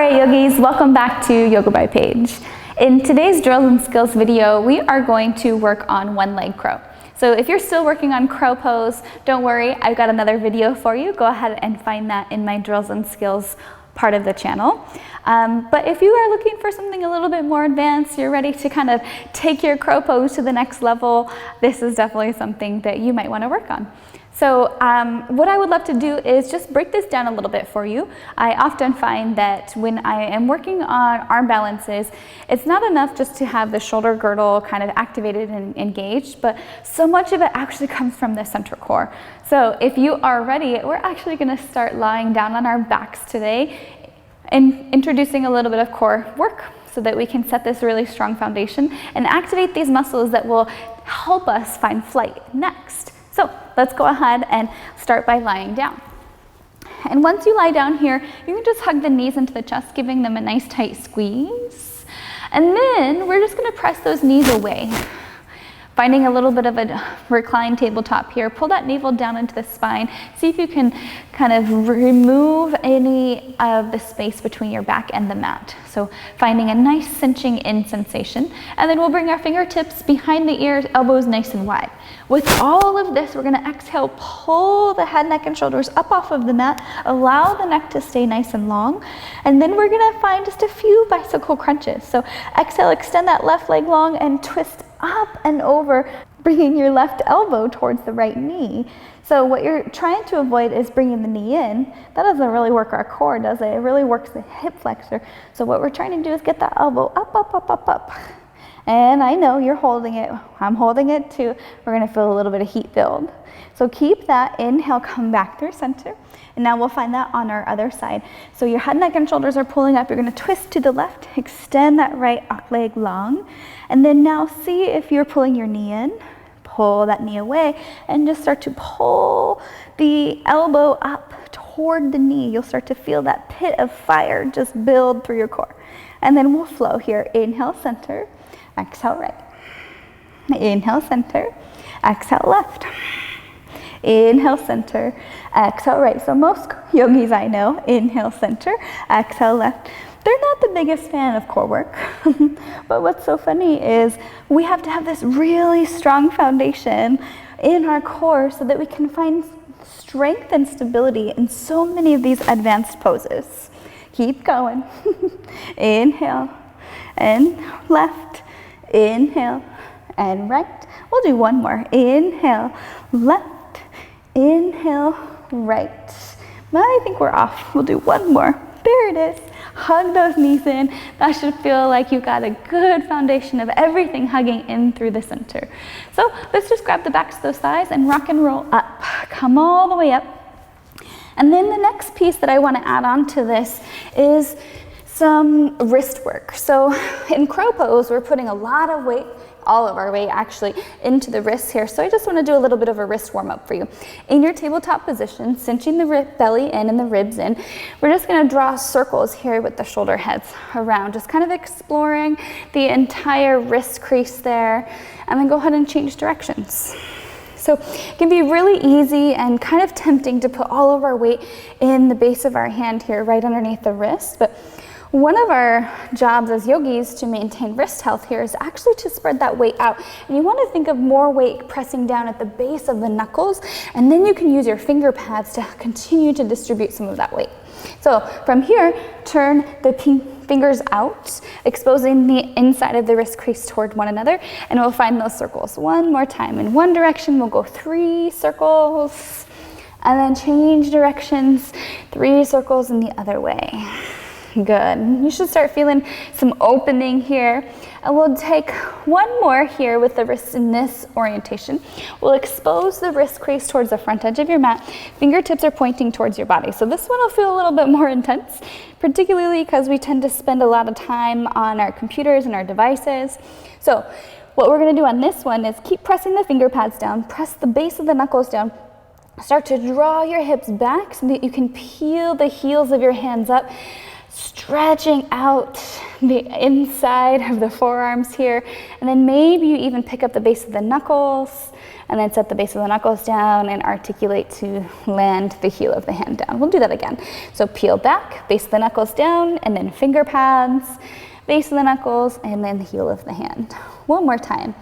Alright yogis, welcome back to Yoga by Paige. In today's drills and skills video, we are going to work on one leg crow. So if you're still working on crow pose, don't worry, I've got another video for you. Go ahead and find that in my drills and skills part of the channel. But if you are looking for something a little bit more advanced, you're ready to kind of take your crow pose to the next level, this is definitely something that you might want to work on. So what I would love to do is just break this down a little bit for you. I often find that when I am working on arm balances, it's not enough just to have the shoulder girdle kind of activated and engaged, but so much of it actually comes from the center core. So if you are ready, we're actually going to start lying down on our backs today and introducing a little bit of core work so that we can set this really strong foundation and activate these muscles that will help us find flight next. So let's go ahead and start by lying down. And once you lie down here, you can just hug the knees into the chest, giving them a nice tight squeeze. And then we're just going to press those knees away. Finding a little bit of a reclined tabletop here, pull that navel down into the spine. See if you can kind of remove any of the space between your back and the mat. So finding a nice cinching in sensation. And then we'll bring our fingertips behind the ears, elbows nice and wide. With all of this, we're going to exhale, pull the head, neck, and shoulders up off of the mat. Allow the neck to stay nice and long. And then we're going to find just a few bicycle crunches. So exhale, extend that left leg long and twist up and over, bringing your left elbow towards the right knee. So what you're trying to avoid is bringing the knee in. That doesn't really work our core, does it? It really works the hip flexor. So what we're trying to do is get that elbow up, up, up, up, up. And I know you're holding it. I'm holding it too. We're going to feel a little bit of heat build. So keep that. Inhale, come back through center. And now we'll find that on our other side. So your head, neck, and shoulders are pulling up. You're going to twist to the left, extend that right leg long. And then now see if you're pulling your knee in. Pull that knee away and just start to pull the elbow up toward the knee. You'll start to feel that pit of fire just build through your core. And then we'll flow here. Inhale, center. Exhale, right. Inhale, center. Exhale, left. Inhale, center. Exhale, right. So most yogis I know, inhale, center. Exhale, left. They're not the biggest fan of core work. But what's so funny is we have to have this really strong foundation in our core so that we can find strength and stability in so many of these advanced poses. Keep going. Inhale and left. Inhale and right. We'll do one more. Inhale, left. Inhale, right. I think we're off. We'll do one more. There it is. Hug those knees in. That should feel like you've got a good foundation of everything hugging in through the center. So let's just grab the backs of those thighs and rock and roll up. Come all the way up. And then the next piece that I want to add on to this is some wrist work. So in crow pose, we're putting a lot of weight, all of our weight actually, into the wrists here. So I just want to do a little bit of a wrist warm up for you. In your tabletop position, cinching the belly in and the ribs in, we're just going to draw circles here with the shoulder heads around, just kind of exploring the entire wrist crease there, and then go ahead and change directions. So it can be really easy and kind of tempting to put all of our weight in the base of our hand here, right underneath the wrist, but one of our jobs as yogis to maintain wrist health here is actually to spread that weight out. And you want to think of more weight pressing down at the base of the knuckles, and then you can use your finger pads to continue to distribute some of that weight. So from here, turn the fingers out, exposing the inside of the wrist crease toward one another, and we'll find those circles. One more time. In one direction, we'll go 3 circles, and then change directions, 3 circles in the other way. Good. You should start feeling some opening here. And we'll take one more here with the wrists in this orientation. We'll expose the wrist crease towards the front edge of your mat. Fingertips are pointing towards your body. So this one will feel a little bit more intense, particularly because we tend to spend a lot of time on our computers and our devices. So what we're going to do on this one is keep pressing the finger pads down, press the base of the knuckles down, start to draw your hips back so that you can peel the heels of your hands up, stretching out the inside of the forearms here, and then maybe you even pick up the base of the knuckles and then set the base of the knuckles down and articulate to land the heel of the hand down. We'll do that again. So peel back, base of the knuckles down, and then finger pads, base of the knuckles, and then the heel of the hand. One more time.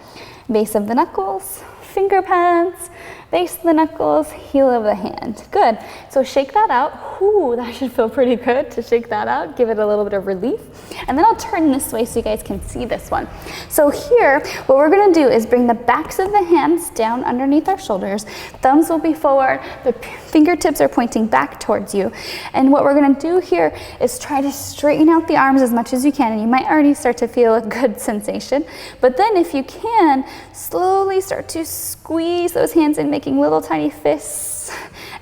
Base of the knuckles, finger pads, base of the knuckles, heel of the hand. Good. So shake that out. Ooh, that should feel pretty good to shake that out. Give it a little bit of relief. And then I'll turn this way so you guys can see this one. So here, what we're gonna do is bring the backs of the hands down underneath our shoulders. Thumbs will be forward, the fingertips are pointing back towards you. And what we're gonna do here is try to straighten out the arms as much as you can. And you might already start to feel a good sensation. But then if you can, slowly start to squeeze those hands in, making little tiny fists,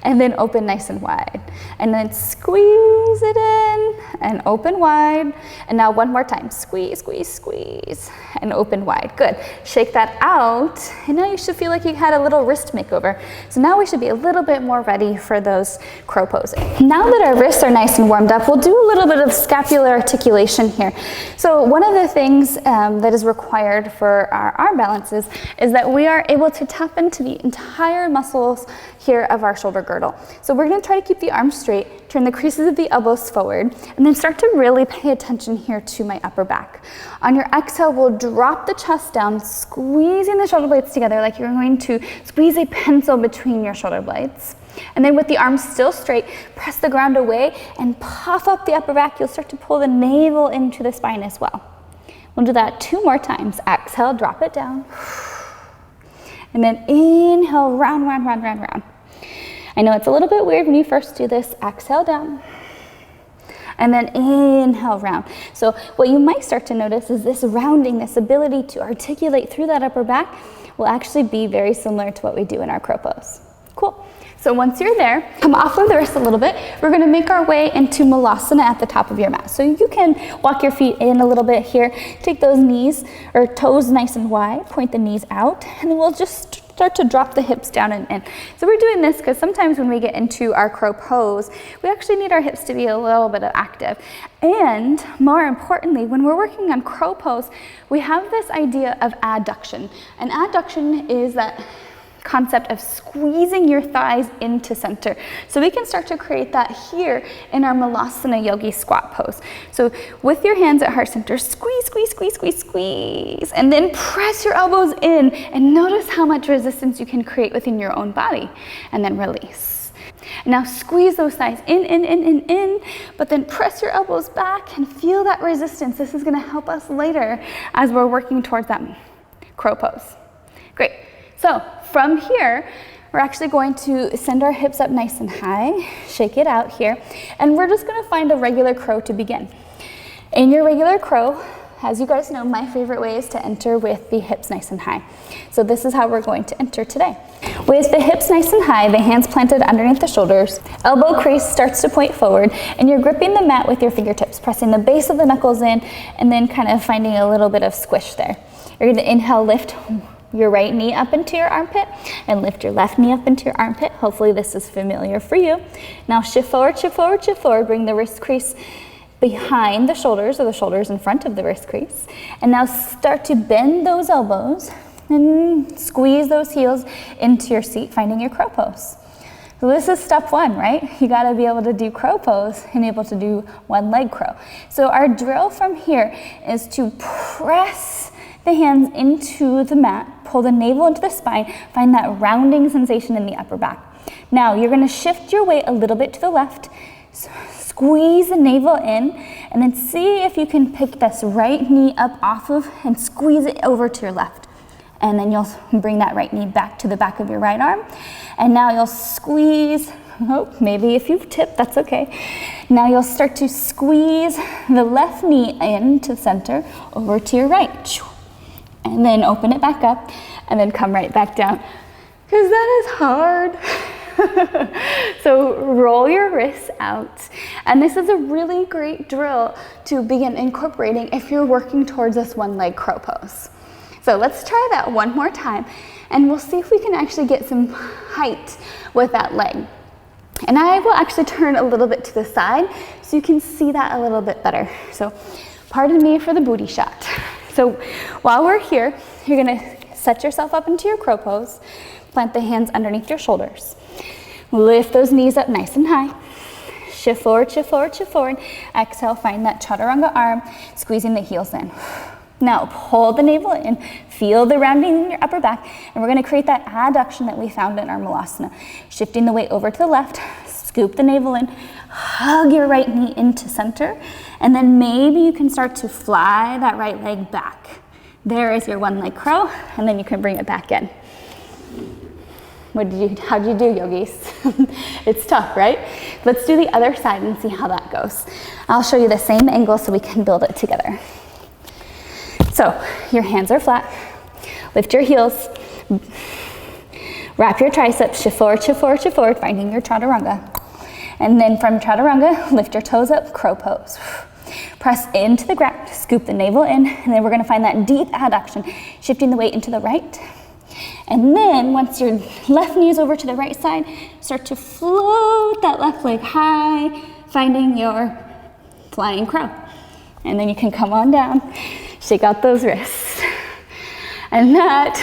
and then open nice and wide. And then squeeze it in and open wide. And now one more time, squeeze, squeeze, squeeze, and open wide. Good. Shake that out, and now you should feel like you had a little wrist makeover. So now we should be a little bit more ready for those crow poses. Now that our wrists are nice and warmed up, we'll do a little bit of scapular articulation here. So one of the things that is required for our arm balances is that we are able to tap into the entire muscles here of our shoulder girdle. So we're going to try to keep the arms straight, turn the creases of the elbows forward, and then start to really pay attention here to my upper back. On your exhale, we'll drop the chest down, squeezing the shoulder blades together like you're going to squeeze a pencil between your shoulder blades. And then with the arms still straight, press the ground away and puff up the upper back. You'll start to pull the navel into the spine as well. We'll do that 2 more times. Exhale, drop it down. And then inhale, round, round, round, round, round. I know it's a little bit weird when you first do this. Exhale down. And then inhale, round. So what you might start to notice is this rounding, this ability to articulate through that upper back will actually be very similar to what we do in our crow pose. Cool. So once you're there, come off of the wrist a little bit. We're gonna make our way into malasana at the top of your mat. So you can walk your feet in a little bit here. Take those knees or toes nice and wide, point the knees out, and then we'll just start to drop the hips down and in. So we're doing this because sometimes when we get into our crow pose, we actually need our hips to be a little bit active. And more importantly, when we're working on crow pose, we have this idea of adduction. And adduction is that concept of squeezing your thighs into center. So we can start to create that here in our malasana yogi squat pose. So with your hands at heart center, squeeze, squeeze, squeeze, squeeze, squeeze, and then press your elbows in and notice how much resistance you can create within your own body, and then release. Now squeeze those thighs in, but then press your elbows back and feel that resistance. This is gonna help us later as we're working towards that crow pose. Great. So from here, we're actually going to send our hips up nice and high, shake it out here, and we're just gonna find a regular crow to begin. In your regular crow, as you guys know, my favorite way is to enter with the hips nice and high. So this is how we're going to enter today. With the hips nice and high, the hands planted underneath the shoulders, elbow crease starts to point forward, and you're gripping the mat with your fingertips, pressing the base of the knuckles in, and then kind of finding a little bit of squish there. You're gonna inhale, lift your right knee up into your armpit and lift your left knee up into your armpit. Hopefully this is familiar for you. Now shift forward, shift forward, shift forward. Bring the wrist crease behind the shoulders or the shoulders in front of the wrist crease. And now start to bend those elbows and squeeze those heels into your seat, finding your crow pose. So this is step 1, right? You gotta be able to do crow pose and able to do one leg crow. So our drill from here is to press the hands into the mat, pull the navel into the spine, find that rounding sensation in the upper back. Now you're gonna shift your weight a little bit to the left, squeeze the navel in, and then see if you can pick this right knee up off of and squeeze it over to your left. And then you'll bring that right knee back to the back of your right arm. And now you'll squeeze, oh, maybe if you've tipped, that's okay. Now you'll start to squeeze the left knee into center over to your right. And then open it back up and then come right back down, because that is hard. So roll your wrists out. And this is a really great drill to begin incorporating if you're working towards this one leg crow pose. So let's try that one more time and we'll see if we can actually get some height with that leg. And I will actually turn a little bit to the side so you can see that a little bit better. So pardon me for the booty shot. So while we're here, you're gonna set yourself up into your crow pose, Plant the hands underneath your shoulders. Lift those knees up nice and high. Shift forward, shift forward, shift forward. Exhale, find that chaturanga arm, squeezing the heels in. Now pull the navel in, feel the rounding in your upper back, and we're gonna create that adduction that we found in our malasana. Shifting the weight over to the left, scoop the navel in, hug your right knee into center, and then maybe you can start to fly that right leg back. There is your one leg crow, and then you can bring it back in. How'd you do, yogis? It's tough, right? Let's do the other side and see how that goes. I'll show you the same angle so we can build it together. So your hands are flat. Lift your heels. Wrap your triceps, shift forward, shift forward, shift forward, finding your chaturanga. And then from chaturanga, lift your toes up, crow pose. Press into the ground, scoop the navel in, and then we're gonna find that deep adduction, shifting the weight into the right. And then once your left knee is over to the right side, start to float that left leg high, finding your flying crow. And then you can come on down, shake out those wrists. And that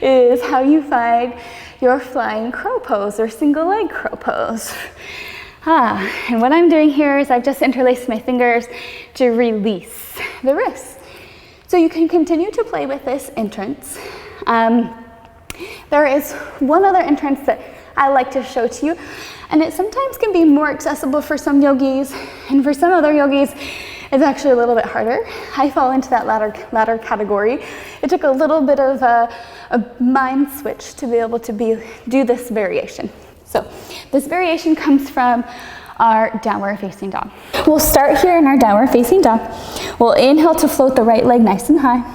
is how you find your flying crow pose or single leg crow pose. And what I'm doing here is I've just interlaced my fingers to release the wrists. So you can continue to play with this entrance. There is one other entrance that I like to show to you, and it sometimes can be more accessible for some yogis, and for some other yogis, it's actually a little bit harder. I fall into that latter category. It took a little bit of a mind switch to be able to do this variation. So this variation comes from our downward facing dog. We'll start here in our downward facing dog. We'll inhale to float the right leg nice and high.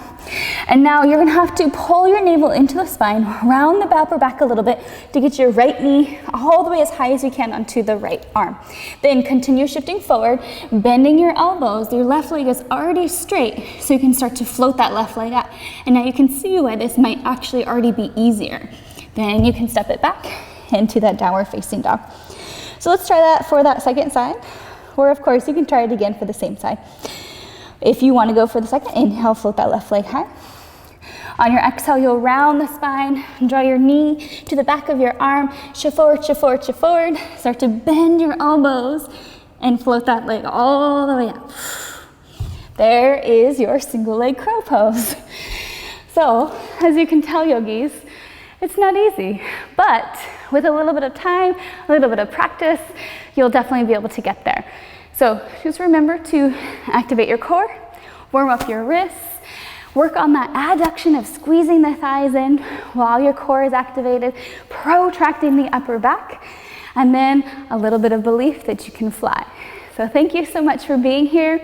And now you're gonna have to pull your navel into the spine, round the upper back a little bit to get your right knee all the way as high as you can onto the right arm. Then continue shifting forward, bending your elbows. Your left leg is already straight, so you can start to float that left leg out. And now you can see why this might actually already be easier. Then you can step it back into that downward facing dog. So let's try that for that second side, or of course you can try it again for the same side. If you want to go for the second, inhale, float that left leg high. On your exhale, you'll round the spine, draw your knee to the back of your arm, shift forward, shift forward, shift forward. Start to bend your elbows and float that leg all the way up. There is your single leg crow pose. So, as you can tell, yogis, it's not easy, but with a little bit of time, a little bit of practice, you'll definitely be able to get there. So just remember to activate your core, warm up your wrists, work on that adduction of squeezing the thighs in while your core is activated, protracting the upper back, and then a little bit of belief that you can fly. So thank you so much for being here.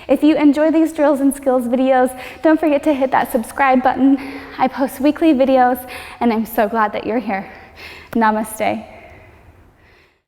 If you enjoy these drills and skills videos, don't forget to hit that subscribe button. I post weekly videos, and I'm so glad that you're here. Namaste.